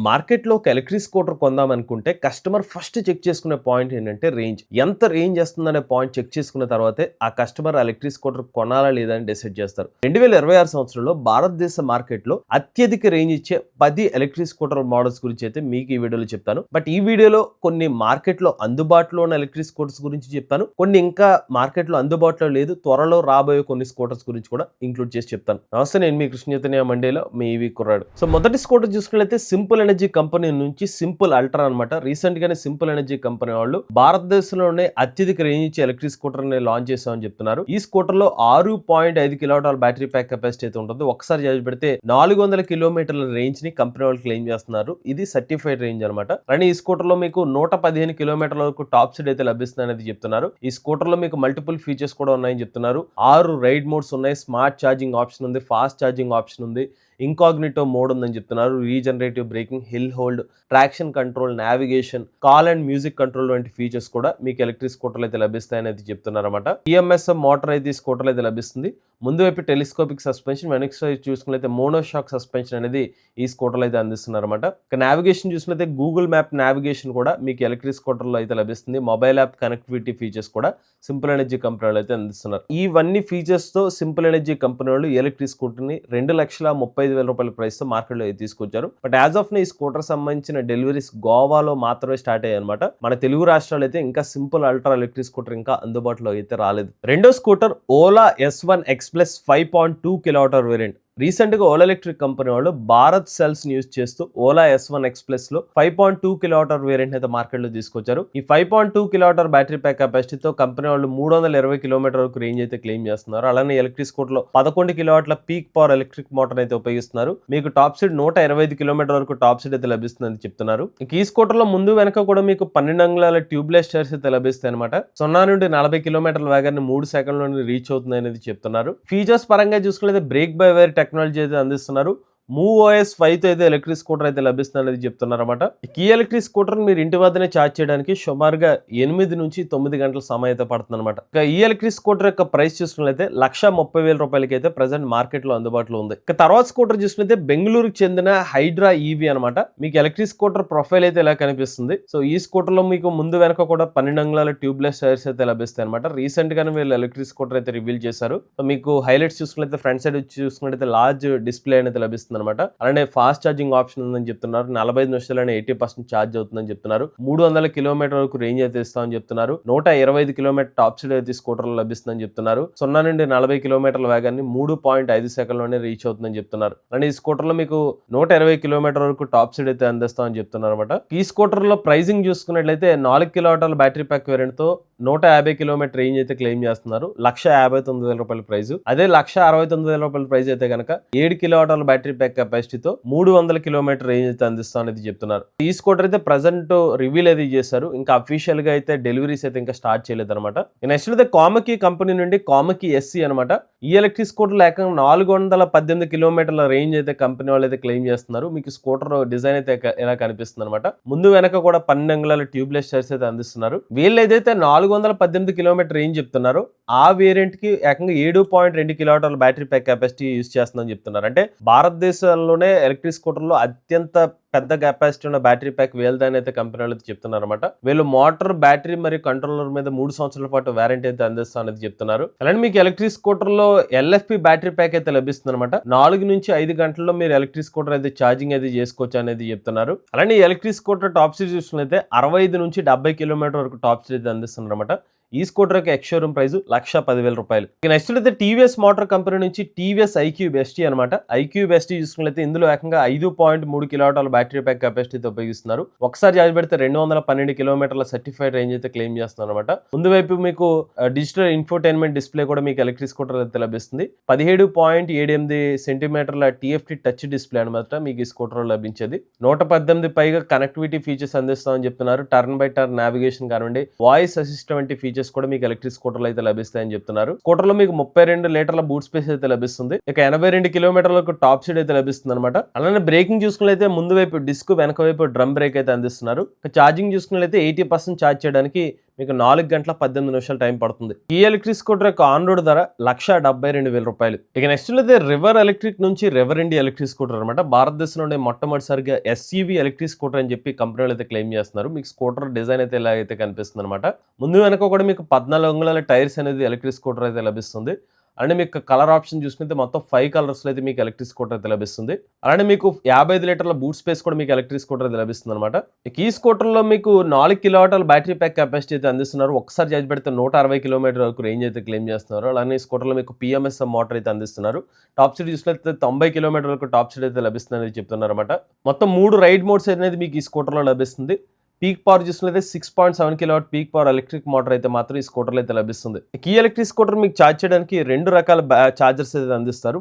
మార్కెట్‌లో ఒక electric scooter కొందామనుకుంటే కస్టమర్ ఫస్ట్ చెక్ చేసుకునే పాయింట్ ఏంటంటే రేంజ్. ఎంత రేంజ్ వస్తుందనే పాయింట్ చెక్ చేసుకున్న తర్వాతే ఆ కస్టమర్ ఆ ఎలక్ట్రిక్ స్కూటర్ కొనాలా లేదా అని డిసైడ్ చేస్తారు. 2026 సంవత్సరంలో భారతదేశ మార్కెట్‌లో అత్యధిక రేంజ్ ఇచ్చే 10 ఎలక్ట్రిక్ స్కూటర్ మోడల్స్ గురించి అయితే మీకు ఈ వీడియోలో చెప్తాను. బట్ ఈ వీడియోలో కొన్ని మార్కెట్‌లో అందుబాటులో ఉన్న ఎలక్ట్రిక్ స్కూటర్స్ గురించి చెప్తాను. కొన్ని ఇంకా మార్కెట్‌లో అందుబాటులో లేదు, త్వరలో రాబోయే కొన్ని స్కూటర్స్ గురించి కూడా ఇంక్లూడ్ చేసి చెప్తాను. నమస్తే, నేను మీ కృష్ణ చైతన్య మండేలో మీ ఈవీ కుర్రాడు. సో మొదటి స్కూటర్ చూసుకున్నట్లయితే సింపుల్ ఎనర్జీ కంపెనీ నుంచి సింపుల్ అల్ట్రా అనమాట. రీసెంట్ గానే సింపుల్ ఎనర్జీ కంపెనీ వాళ్ళు భారతదేశంలోనే అత్యధిక రేంజ్ ఇచ్చే ఎలక్ట్రిక్ స్కూటర్ ని లాంచ్ చేస్తామని చెప్తున్నారు. ఈ స్కూటర్ లో 6.5 కిలోవాట్ బ్యాటరీ ప్యాక్ కెపాసిటీ అయితే ఉంటుంది. ఒకసారి చార్జ్ పెడితే 400 కిలోమీటర్ల రేంజ్ ని కంపెనీ వాళ్ళు క్లెయిమ్ చేస్తున్నారు. ఇది సర్టిఫైడ్ రేంజ్ అనమాట. అండ్ ఈ స్కూటర్ లో మీకు 115 కిలోమీటర్ల వరకు టాప్ స్పీడ్ అయితే లభిస్తుంది అనేది చెప్తున్నారు. ఈ స్కూటర్ లో మీకు మల్టిపుల్ ఫీచర్స్ కూడా ఉన్నాయని చెప్తున్నారు. 6 రైడ్ మోడ్స్ ఉన్నాయి, స్మార్ట్ ఛార్జింగ్ ఆప్షన్ ఉంది, ఫాస్ట్ ఛార్జింగ్ ఆప్షన్ ఉంది, ఇంకాగ్నిటో మోడ్ ఉందని చెప్తున్నారు. Regenerative braking, hill hold, traction control, navigation, call and music control వంటి ఫీచర్స్ కూడా మీకు ఎలక్ట్రిక్ స్కూటర్లు అయితే లభిస్తాయని అయితే చెప్తున్నారు అనమాట. ఈఎంఎస్ మోటార్ అయితే ఈ స్కూటర్లు అయితే లభిస్తుంది. ముందు వైపు టెలిస్కోపిక్ సస్పెన్షన్, వెనక్కి సైడ్ చూసుకున్నట్లయితే మోనోషాక్ సస్పెన్షన్ అనేది ఈ స్కూటర్లు అయితే అందిస్తున్నారు అనమాట. ఇక నావిగేషన్ చూసుకున్నట్లయితే గూగుల్ మ్యాప్ నావిగేషన్ కూడా మీకు ఎలక్ట్రిక్ స్కూటర్లో అయితే లభిస్తుంది. మొబైల్ యాప్ కనెక్టివిటీ ఫీచర్స్ కూడా సింపుల్ ఎనర్జీ కంపెనీ వాళ్ళు అయితే అందిస్తున్నారు. ఇవన్నీ ఫీచర్స్ తో సింపుల్ ఎనర్జీ కంపెనీ వాళ్ళు ఎలక్ట్రిక్ స్కూటర్ ని 2,35,000 రూపాయల ప్రైస్ తో మార్కెట్ లో తీసుకొచ్చారు. బట్ యాజ్ ఆఫ్ ఈ స్కూటర్ సంబంధించిన డెలివరీస్ గోవాలో మాత్రమే స్టార్ట్ అయ్యాయి అనమాట. మన తెలుగు రాష్ట్రాలు అయితే ఇంకా సింపుల్ అల్ట్రా ఎలక్ట్రిక్ స్కూటర్ ఇంకా అందుబాటులో అయితే రాలేదు. రెండో scooter Ola S1 X Plus 5.2 kilowatt hour variant. Recent గా ఓలా ఎలక్ట్రిక్ కంపెనీ వాళ్ళు భారత్ సెల్స్ యూజ్ చేస్తూ ఓలా S1 X Plus లో 5.2 కిలోవాట్ అవర్ వేరియంట్ అయితే మార్కెట్ లో తీసుకొచ్చారు. ఈ 5.2 కిలోవాట్ అవర్ బ్యాటరీ ప్యాక్ కెపాసిటీతో కంపెనీ వాళ్ళు 320 కిలోమీటర్ వరకు రేంజ్ అయితే క్లెయిమ్ చేస్తున్నారు. అలానే ఎలక్ట్రిక్ స్కూటర్ లో 11 కిలోవాట్ల పీక్ పవర్ ఎలక్ట్రిక్ మోటార్ అయితే ఉపయోగిస్తున్నారు. మీకు టాప్ స్పీడ్ 125 కిలోమీటర్ వరకు టాప్ స్పీడ్ అయితే లభిస్తుందని చెప్తున్నారు. ఈ స్కూటర్ లో ముందు వెనక కూడా మీకు 12 అంగుళాల ట్యూబ్లెస్ టైర్స్ అయితే లభిస్తాయి అనమాట. 0 నుండి 40 కిలోమీటర్ల వేగాన్ని 3 సెకండ్ల రెచ్ అవుతుంది అనేది చెప్తున్నారు. ఫీచర్స్ పరంగా చూసుకుంటే బ్రేక్ బై వైర్ టెక్నాలజీ అయితే అందిస్తున్నారు. మూవ్ OS 5 తో అయితే ఎలక్ట్రిక్ స్కూటర్ అయితే లభిస్తుంది అనేది చెప్తున్నారు అనమాట. ఈ ఎలక్ట్రిక్ స్కూటర్ మీరు ఇంటి వద్దనే ఛార్జ్ చేయడానికి సుమారుగా 8 నుంచి 9 గంటల సమయం అయితే పడుతుంది అనమాట. ఇక ఈ ఎలక్ట్రిక్ స్కూటర్ యొక్క ప్రైస్ చూసుకున్నట్లయితే 1,30,000 రూపాయలకి అయితే ప్రెసెంట్ మార్కెట్ లో అందుబాటులో ఉంది. ఇక తర్వాత స్కూటర్ చూసుకుంటే బెంగళూరుకి చెందిన హైడ్రా ఈవీ అనమాట. మీకు ఎలక్ట్రిక్ స్కూటర్ ప్రొఫైల్ అయితే ఇలా కనిపిస్తుంది. సో ఈ స్కూటర్ లో మీకు ముందు వెనక కూడా 12 అంగుళాల ట్యూబ్లెస్ టైర్స్ అయితే లభిస్తాయి అనమాట. రీసెంట్ గానే వీళ్ళు ఎలక్ట్రిక్ స్కూటర్ అయితే రివీల్ చేశారు. సో మీకు హైలైట్స్ చూసుకున్నట్లయితే ఫ్రంట్ సైడ్ చూసుకున్నట్లయితే లార్జ్ డిస్ప్లే అనేది లభిస్తుంది అనమాట. అలానే ఫాస్ట్ ఛార్జింగ్ ఆప్షన్ ఉందని చెప్తున్నారు. 45 నిమిషాలనే 80% ఛార్జ్ అవుతుందని చెప్తున్నారు. 300 కిలోమీటర్ వరకు రేంజ్ అయితే ఇస్తామని చెప్తున్నారు. 125 కిలోమీటర్ టాప్ స్పీడ్ అయితే స్కూటర్లో లభిస్తుందని చెప్తున్నారు. 0 నుండి 40 కిలోమీటర్ల వేగాన్ని 3.5 సెకండ్లోనే రీచ్ అవుతుందని చెప్తున్నారు. అలానే ఈ స్కూటర్ లో మీకు 120 కిలోమీటర్ వరకు టాప్ స్పీడ్ అయితే అందిస్తామని చెప్తున్నారు అనమాట. ఈ స్కూటర్ లో ప్రైసింగ్ చూసుకున్నట్లయితే 4 కిలోవాట్ల బ్యాటరీ ప్యాక్ వేరియంట్ తో 150 కిలోమీటర్ రేంజ్ అయితే క్లెయిమ్ చేస్తున్నారు. 1,59,000 రూపాయల ప్రైస్. అదే 1,69,000 రూపాయల ప్రైస్ అయితే కనుక 7 కిలోవాట్ల బ్యాటరీ ప్యాక్ కెపాసిటీతో 300 కిలోమీటర్ రేంజ్ అయితే అందిస్తాం అనేది చెప్తున్నారు. ఈ స్కూటర్ అయితే ప్రెసెంట్ రివీల్ అయితే చేశారు. ఇంకా అఫీషియల్ గా అయితే డెలివరీస్ అయితే ఇంకా స్టార్ట్ చేయలేదు అనమాట. నెక్స్ట్ అయితే కామకి కంపెనీ నుండి కామకి SC అనమాట. ఈ ఎలక్ట్రిక్ స్కూటర్ ఏకంగా 418 కిలోమీటర్ల రేంజ్ అయితే కంపెనీ వాళ్ళు అయితే క్లెయిమ్ చేస్తున్నారు. మీకు స్కూటర్ డిజైన్ అయితే ఎలా కనిపిస్తుంది అనమాట. ముందు వెనక కూడా 12 అంగుళాల ట్యూబ్లెస్ టైర్స్ అయితే అందిస్తున్నారు. వీళ్ళు ఏదైతే 418 కిలోమీటర్ రేంజ్ చెప్తున్నారు ఆ వేరియంట్ కి ఏకంగా 7.2 కిలోవాట్ల బ్యాటరీ ప్యాక్ కెపాసిటీ యూజ్ చేస్తుందని చెప్తున్నారు. అంటే భారతదేశంలోనే ఎలక్ట్రిక్ స్కూటర్ లో అత్యంత పెద్ద కెపాసిటీ ఉన్న బ్యాటరీ ప్యాక్ వీళ్ళదని అయితే కంపెనీ వాళ్ళు చెప్తున్నారు అనమాట. వీళ్ళు మోటార్, బ్యాటరీ మరియు కంట్రోలర్ మీద 3 సంవత్సరాల పాటు వారంటీ అయితే అందిస్తా అనేది చెప్తున్నారు. అలానే మీకు ఎలక్ట్రిక్ స్కూటర్ లో LFP బ్యాటరీ ప్యాక్ అయితే లభిస్తుంది అనమాట. 4 నుంచి 5 గంటల్లో మీరు ఎలక్ట్రిక్ స్కూటర్ అయితే ఛార్జింగ్ అయితే చేసుకోవచ్చు అనేది చెప్తున్నారు. అలానే ఎలక్ట్రిక్ స్కూటర్ టాప్ స్పీడ్ చూసుకున్నైతే 65 నుంచి 70 కిలోమీటర్ వరకు టాప్ స్పీడ్ అయితే అందిస్తున్నారు అనమాట. ఈ స్కూటర్ యొక్క ఎక్స్ షోరూమ్ ప్రైస్ 1,10,000 రూపాయలు. నెక్స్ట్ అయితే TVS మోటార్ కంపెనీ నుంచి TVS iQube ST అనమాట. iQube ST చూసుకున్నట్లయితే ఇందులో ఏకంగా 5.3 కిలోవాట్ల బ్యాటరీ ప్యాక్ కెపాసిటీతో ఉపయోగిస్తున్నారు. ఒకసారి చార్జ్ పెడితే 212 కిలోమీటర్ల సర్టిఫైడ్ రేంజ్ అయితే క్లెయిమ్ చేస్తున్నారు అనమాట. ముందు వైపు మీకు డిజిటల్ ఇన్ఫోటైన్మెంట్ డిస్ప్లే కూడా మీకు ఎలక్ట్రిక్ స్కూటర్ అయితే లభిస్తుంది. 17.78 సెంటీమీటర్ల TFT టచ్ డిస్ప్లే అనమాట మీకు ఈ స్కూటర్ లభించేది. 118 పైగా కనెక్టివిటీ ఫీచర్స్ అందిస్తామని చెప్తున్నారు. టర్న్ బై టర్న్ నావిగేషన్ కానివ్వండి, వాయిస్ అసిస్టెంట్ వంటి ఫీచర్స్ కూడా మీకు ఎలక్ట్రిక్ స్కూటర్లు అయితే లభిస్తాయని చెప్తున్నారు. స్కూటర్ లో మీకు 32 లీటర్ల బూట్ స్పేస్ అయితే లభిస్తుంది. ఇక 82 కిలోమీటర్లకు టాప్ స్పీడ్ అయితే లభిస్తుంది అనమాట. అలానే బ్రేకింగ్ చూసుకున్నట్లయితే ముందు వైపు డిస్క్, వెనక వైపు డ్రమ్ బ్రేక్ అయితే అందిస్తున్నారు. ఛార్జింగ్ చూసుకున్నట్లయితే 80% ఛార్జ్ చేయడానికి మీకు 4 గంటల 18 నిమిషాలు టైం పడుతుంది. ఈ ఎలక్ట్రిక్ స్కూటర్ యొక్క ఆన్ రోడ్ ధర ₹1,72,000. ఇక నెక్స్ట్ అయితే రివర్ ఎలక్ట్రిక్ నుంచి రివర్ ఇండియా ఎలక్ట్రిక్ స్కూటర్ అనమాట. భారతదేశంలోనే మొట్టమొదటిసారిగా ఎస్యూవీ ఎలక్ట్రిక్ స్కూటర్ అని చెప్పి కంపెనీలు అయితే క్లెయిమ్ చేస్తున్నారు. మీకు స్కూటర్ డిజైన్ అయితే ఇలా అయితే కనిపిస్తుంది అనమాట. ముందు వెనక కూడా మీకు 14 అంగుళాల టైర్స్ అనేది ఎలక్ట్రిక్ స్కూటర్ అయితే లభిస్తుంది. అలానే మీకు కలర్ ఆప్షన్ చూసుకుంటే మొత్తం 5 కలర్స్లో అయితే మీకు ఎలక్ట్రిక్ స్కూటర్ అయితే లభిస్తుంది. అలానే మీకు 55 లీటర్ల బూట్ స్పేస్ కూడా మీకు ఎలక్ట్రిక్ స్కూటర్ అయితే లభిస్తుంది అనమాట. ఈ స్కూటర్లో మీకు 4 కిలోవాట్ల బ్యాటరీ ప్యాక్ కెపాసిటీ అయితే అందిస్తున్నారు. ఒకసారి ఛార్జ్ పెడితే 160 కిలోమీటర్ వరకు రేంజ్ అయితే క్లెయిమ్ చేస్తున్నారు. అలానే ఈ స్కూటర్లో మీకు పిఎంఎస్ మోటార్ అయితే అందిస్తున్నారు. టాప్ స్పీడ్ చూసినట్లయితే 90 కిలోమీటర్ వరకు టాప్ స్పీడ్ అయితే లభిస్తుంది చెప్తున్నారు అనమాట. మొత్తం 3 రైడ్ మోడ్స్ అనేది మీకు ఈ స్కూటర్లో లభిస్తుంది. పీక్ పవర్ చూసినట్లయితే 6.7 kilowatt peak power electric motor అయితే మాత్రం ఈ స్కూటర్లో అయితే లభిస్తుంది. ఈ ఎలక్ట్రిక్ స్కూటర్ మీకు ఛార్జ్ చేయడానికి 2 రకాల ఛార్జర్స్ అయితే అందిస్తారు.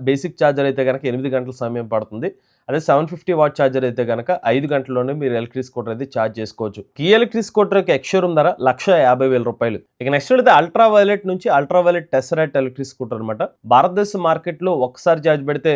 బేసిక్ ఛార్జర్ అయితే కనుక 8 గంటల సమయం పడుతుంది. అదే 750 వాట్ ఛార్జర్ అయితే కనుక 5 గంటల్లోనే మీరు ఎలక్ట్రిక్ స్కూటర్ అయితే ఛార్జ్ చేసుకోవచ్చు. ఈ ఎలక్ట్రిక్ స్కూటర్ యొక్క ఎక్స్‌షోరూమ్ ధర ₹1,50,000. ఇక నెక్స్ట్ అయితే అల్ట్రా వైలెట్ నుంచి అల్ట్రా వైలెట్ టెసరాట్ ఎలక్ట్రిక్ స్కూటర్ అనమాట. భారతదేశ మార్కెట్లో ఒకసారి ఛార్జ్ పెడితే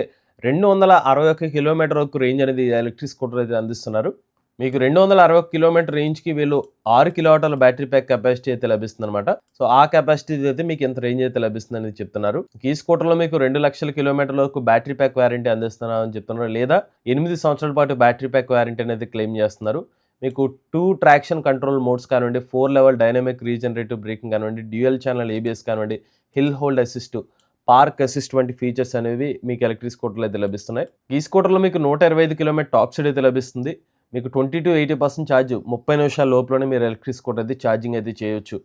261 కిలోమీటర్ వరకు రేంజ్ అనేది ఎలక్ట్రిక్ స్కూటర్ అయితే అందిస్తున్నారు. మీకు 261 కిలోమీటర్ రేంజ్కి వీళ్ళు 6 కిలోవాట్ల బ్యాటరీ ప్యాక్ కెపాసిటీ అయితే లభిస్తుంది అనమాట. సో ఆ కెపాసిటీ అయితే మీకు ఎంత రేంజ్ అయితే లభిస్తుంది అనేది చెప్తున్నారు. ఈ స్కూటర్లో మీకు 2 లక్షల కిలోమీటర్ల వరకు బ్యాటరీ ప్యాక్ వారంటీ అందిస్తున్నారని చెప్తున్నారు. లేదా 8 సంవత్సరాల పాటు బ్యాటరీ ప్యాక్ వారంటీ అనేది క్లెయిమ్ చేస్తున్నారు. మీకు 2 ట్రాక్షన్ కంట్రోల్ మోడ్స్ కానివ్వండి, 4 లెవెల్ డైనమిక్ రీజనరేటివ్ బ్రేకింగ్ కానివ్వండి, డ్యూయల్ ఛానల్ ఏబిఎస్ కానివ్వండి, hill hold assist, park assist వంటి ఫీచర్స్ అనేవి మీకు ఎలక్ట్రిక్ స్కూటర్లో అయితే లభిస్తున్నాయి. ఈ స్కూటర్లో మీకు 125 కిలోమీటర్ టాప్ స్పీడ్ అయితే లభిస్తుంది. మీకు 20-80% ఛార్జ్ 30 నిమిషాల లోపలనే మీరు ఎలక్ట్రిక్ స్కూటర్ అయితే ఛార్జింగ్ అయితే చేయొచ్చు.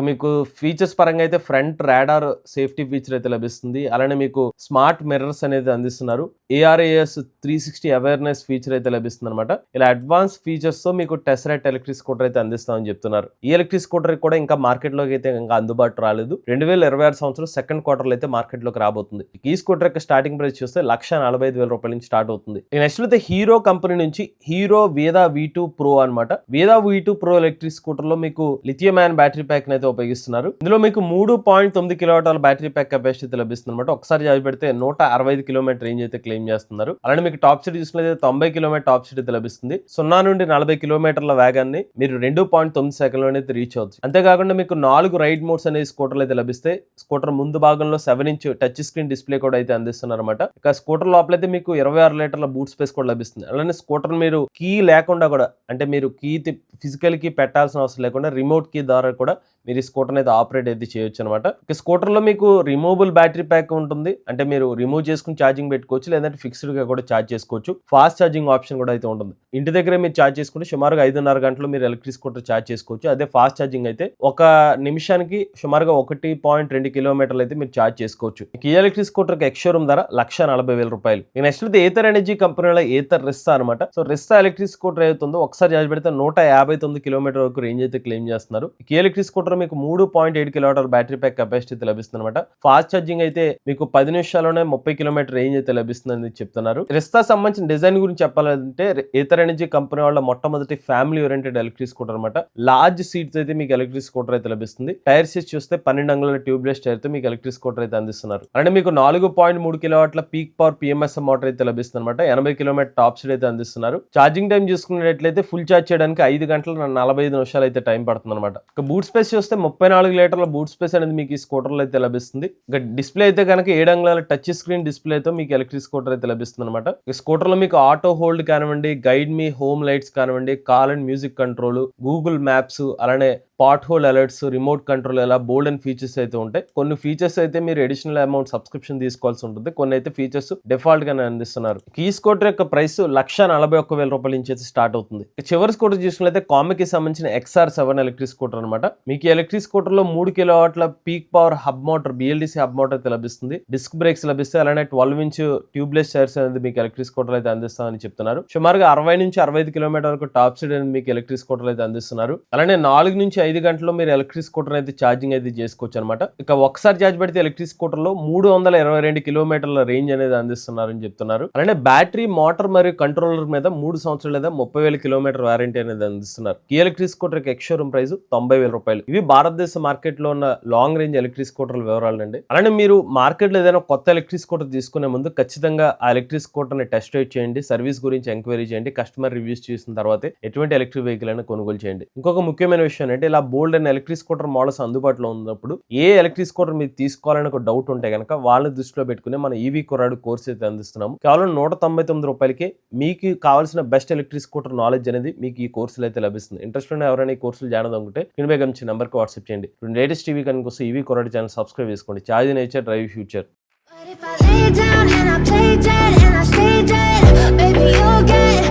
మీకు ఫీచర్స్ పరంగా అయితే ఫ్రంట్ రాడార్ సేఫ్టీ ఫీచర్ అయితే లభిస్తుంది. అలానే మీకు స్మార్ట్ మిర్రర్స్ అనేది అందిస్తున్నారు. ARAS 360 అవేర్నెస్ ఫీచర్ అయితే లభిస్తుంది అనమాట. ఇలా అడ్వాన్స్ ఫీచర్స్ తో మీకు టెసరాట్ ఎలక్ట్రిక్ స్కూటర్ అయితే అందిస్తామని చెప్తున్నారు. ఈ ఎలక్ట్రిక్ స్కూటర్ కూడా ఇంకా మార్కెట్లోకి అయితే ఇంకా అందుబాటు రాలేదు. 2026 సంవత్సరం సెకండ్ క్వార్టర్లో అయితే మార్కెట్లోకి రాబోతుంది. ఈ స్కూటర్ యొక్క స్టార్టింగ్ ప్రైస్ చూస్తే ₹1,45,000 నుంచి స్టార్ట్ అవుతుంది. నెక్స్ట్ అయితే హీరో కంపెనీ నుంచి హీరో వేదా V2 Pro అనమాట. వేదా V2 Pro ఎలక్ట్రిక్ స్కూటర్ లో మీకు లిథియం అయాన్ బ్యాటరీ ప్యాక్ అయితే ఉపయోగిస్తున్నారు. ఇందులో మీకు 3.9 కిలోవాట్ల బ్యాటరీ ప్యాక్ కెపాసిటీ అయితే లభిస్తుంది అనమాట. ఒకసారి ఛార్జ్ పెడితే 165 కిలోమీటర్ రేంజ్ అయితే క్లెయిమ్ చేస్తున్నారు. అలానే మీకు టాప్ స్పీడ్ చూసినట్లయితే 90 కిలోమీటర్ టాప్ స్పీడ్ అయితే లభిస్తుంది. 0 నుండి 40 కిలోమీటర్ల వేగాన్ని మీరు 2.9 సెకండ్లో అయితే రీచ్ అవచ్చు. అంతేకాకుండా మీకు 4 రైడ్ మోడ్స్ అనేది స్కూటర్లు అయితే లభిస్తాయి. స్కూటర్ ముందు భాగంలో 7 ఇంచ్ టచ్ స్క్రీన్ డిస్ప్లే కూడా అయితే అందిస్తున్నారు అనమాట. ఇక స్కూటర్ లోపలైతే మీకు 26 లీటర్ల బూట్ స్పేస్ కూడా లభిస్తుంది. అలానే స్కూటర్ మీరు కీ లేకుండా కూడా, అంటే మీరు కీ ఫిజికల్ కీ పెట్టాల్సిన అవసరం లేకుండా రిమోట్ కీ ద్వారా కూడా మీరు ఈ స్కూటర్ అయితే ఆపరేట్ అయితే చేయొచ్చు అనమాట. ఇక స్కూటర్లో మీకు రిమూవబుల్ బ్యాటరీ ప్యాక్ ఉంటుంది. అంటే మీరు రిమూవ్ చేసుకుని ఛార్జింగ్ పెట్టుకోవచ్చు, లేదంటే ఫిక్స్డ్ గా కూడా ఛార్జ్ చేసుకోవచ్చు. ఫాస్ట్ ఛార్జింగ్ ఆప్షన్ కూడా అయితే ఉంటుంది. ఇంటి దగ్గర మీరు ఛార్జ్ చేసుకుంటే సుమారుగా 5.5 గంటలు మీరు ఎలక్ట్రిక్ స్కూటర్ ఛార్జ్ చేసుకోవచ్చు. అదే ఫాస్ట్ ఛార్జింగ్ అయితే ఒక నిమిషానికి సుమారుగా 1.2 కిలోమీటర్లు అయితే మీరు ఛార్జ్ చేసుకోవచ్చు. ఈ ఎలక్ట్రిక్ స్కూటర్ ఎక్స్‌షోరూమ్ ధర ₹140,000. నెక్స్ట్ అయితే ఏథర్ ఎనర్జీ కంపెనీలో ఏథర్ రిస్తా అనమాట. సో రిస్తా ఎలక్ట్రిక్ స్కూటర్ అవుతుందో ఒకసారి ఛార్జ్ పెడితే 159 కిలోమీటర్ వరకు రేంజ్ అయితే క్లెయిమ్ చేస్తున్నారు. ఈ ఎలక్ట్రిక్ స్కూటర్ మీకు 3.7 కిలోవాట్ల బ్యాటరీ ప్యాక్ కెపాసిటీ అయితే లభిస్తుంది అనమాట. ఫాస్ట్ ఛార్జింగ్ అయితే మీకు 10 నిమిషాల్లోనే 30 కిలోమీటర్ రేంజ్ అయితే లభిస్తుందని చెప్తున్నారు. రిస్తా సంబంధించిన డిజైన్ గురించి చెప్పాలంటే ఏథర్ ఎనర్జీ కంపెనీ వాళ్ళ మొట్టమొదటి ఫ్యామిలీ ఓరియంటెడ్ ఎలక్ట్రిక్ స్కూటర్ అనమాట. లార్జ్ సీట్స్ అయితే మీకు ఎలక్ట్రిక్ స్కూటర్ అయితే లభిస్తుంది. టైర్ సీట్స్ చూస్తే 12 అంగుళాల ట్యూబ్లెస్ టైర్ తో మీకు ఎలక్ట్రిక్ స్కూటర్ అయితే అందిస్తున్నారు. అంటే మీకు 4.3 కిలోవాట్ల పీక్ పవర్ PMS మోటార్ అయితే లభిస్తుంది అనమాట. 80 కిలోమీటర్ టాప్ స్పీడ్ అయితే అందిస్తున్నారు. ఛార్జింగ్ టైం చూసుకున్నట్లయితే ఫుల్ ఛార్జ్ చేయడానికి 5 గంటల 45 నిమిషాలు అయితే టైం పడుతుంది అనమాట. ఇక బూట్ స్పేస్ చూస్తే 34 లీటర్ల బూట్ స్పేస్ అనేది మీకు ఈ స్కూటర్లో అయితే లభిస్తుంది. ఇక డిస్ప్లే అయితే కనుక 7 అంగుళాల టచ్ స్క్రీన్ డిస్ప్లేతో మీకు ఎలక్ట్రిక్ స్కూటర్ అయితే లభిస్తుంది అనమాట. ఈ స్కూటర్లో మీకు ఆటో హోల్డ్ కానివ్వండి, గైడ్ మీ హోమ్ లైట్స్ కానివ్వండి, call and music control, Google Maps, అలానే pot hole alerts, remote control, ఇలా బోల్డ్ అండ్ ఫీచర్స్ అయితే ఉంటాయి. కొన్ని ఫీచర్స్ అయితే మీరు అడిషనల్ అమౌంట్ సబ్స్క్రిప్షన్ తీసుకోవాల్సి ఉంటుంది. కొన్ని అయితే ఫీచర్స్ డిఫాల్ట్ గానే అందిస్తున్నారు. ఈ స్కూటర్ యొక్క ప్రైస్ ₹141,000 నుంచి అయితే స్టార్ట్ అవుతుంది. చివరి స్కూటర్ చూసినట్లయితే కామికి సంబంధించిన XR7 ఎలక్ట్రిక్ స్కూటర్ అనమాట. మీకు ఎలక్ట్రిక్ స్కూటర్ లో 3 కిలోవాట్ల peak power hub motor BLDC hub motor అయితే లభిస్తుంది. డిస్క్ బ్రేక్స్ లభిస్తాయి. అలానే 12 ఇంచ్ ట్యూబ్లెస్ టైర్స్ అనేది మీకు ఎలక్ట్రిక్ స్కూటర్ అయితే అందిస్తామని చెప్తున్నారు. సుమారుగా 60 నుంచి 65 కిలోమీటర్ వరకు టాప్ స్పీడ్ అనేది మీకు ఎలక్ట్రిక్ స్కూటర్ అయితే అందిస్తున్నారు. అలానే 4 నుంచి 5 గంటల్లో మీరు ఎలక్ట్రిక్ స్కూటర్ అయితే ఛార్జింగ్ అయితే చేసుకోవచ్చు అనమాట. ఇక ఒకసారి ఛార్జ్ పెడితే ఎలక్ట్రిక్ స్కూటర్ లో 322 కిలోమీటర్ల రేంజ్ అనేది అందిస్తున్నారని చెప్తున్నారు. అలానే బ్యాటరీ, మోటార్ మరియు కంట్రోలర్ మీద 3 సంవత్సరాలు లేదా 30,000 కిలోమీటర్ వారంటీ అనేది అందిస్తున్నారు. ఈ ఎలక్ట్రిక్ స్కూటర్ ఎక్స్‌షోరూమ్ ప్రైస్ ₹90,000. ఇవి భారతదేశ మార్కెట్ లో ఉన్న లాంగ్ రేంజ్ ఎలక్ట్రిక్ స్కూటర్ల వివరాలు అండి. అలానే మీరు మార్కెట్ లో ఏదైనా కొత్త ఎలక్ట్రిక్ స్కూటర్ తీసుకునే ముందు ఖచ్చితంగా ఆ ఎలక్ట్రిక్ స్కూటర్ ని టెస్ట్ రైడ్ చేయండి. సర్వీస్ గురించి ఎంక్వైరీ చేయండి. కస్టమర్ రివ్యూస్ చూసిన తర్వాత ఎటువంటి ఎలక్ట్రిక్ వెహికల్ అయినా కొనుగోలు చేయండి. ఇంకొక ముఖ్యమైన విషయం అంటే ఇలా ఇలా bold and electric scooter models అందుబాటులో ఉన్నప్పుడు ఏ ఎలక్ట్రిక్ స్కూటర్ మీరు తీసుకోవాలని ఒక డౌట్ ఉంటే కనుక వాళ్ళని దృష్టిలో పెట్టుకుని మన ఈవీ కుర్రాడు కోర్స్ అయితే అందిస్తున్నాము. కేవలం ₹199 మీకు కావాల్సిన బెస్ట్ ఎలక్ట్రిక్ స్కూటర్ నాలెడ్జ్ అనేది మీకు ఈ కోర్సులో అయితే లభిస్తుంది. ఇంట్రెస్ట్ ఉన్న ఎవరైనా ఈ కోర్సులు జాయిన్ అనుకుంటే కింద గమనించిన నెంబర్కి వాట్సాప్ చేయండి. లేటెస్ట్ టీవీ కనుక ఈవీ కుర్రాడు ఛానల్ సబ్స్క్రైబ్ చేసుకోండి. Charge nature drive future. But if I lay down and I play dead and I stay dead, baby, you'll get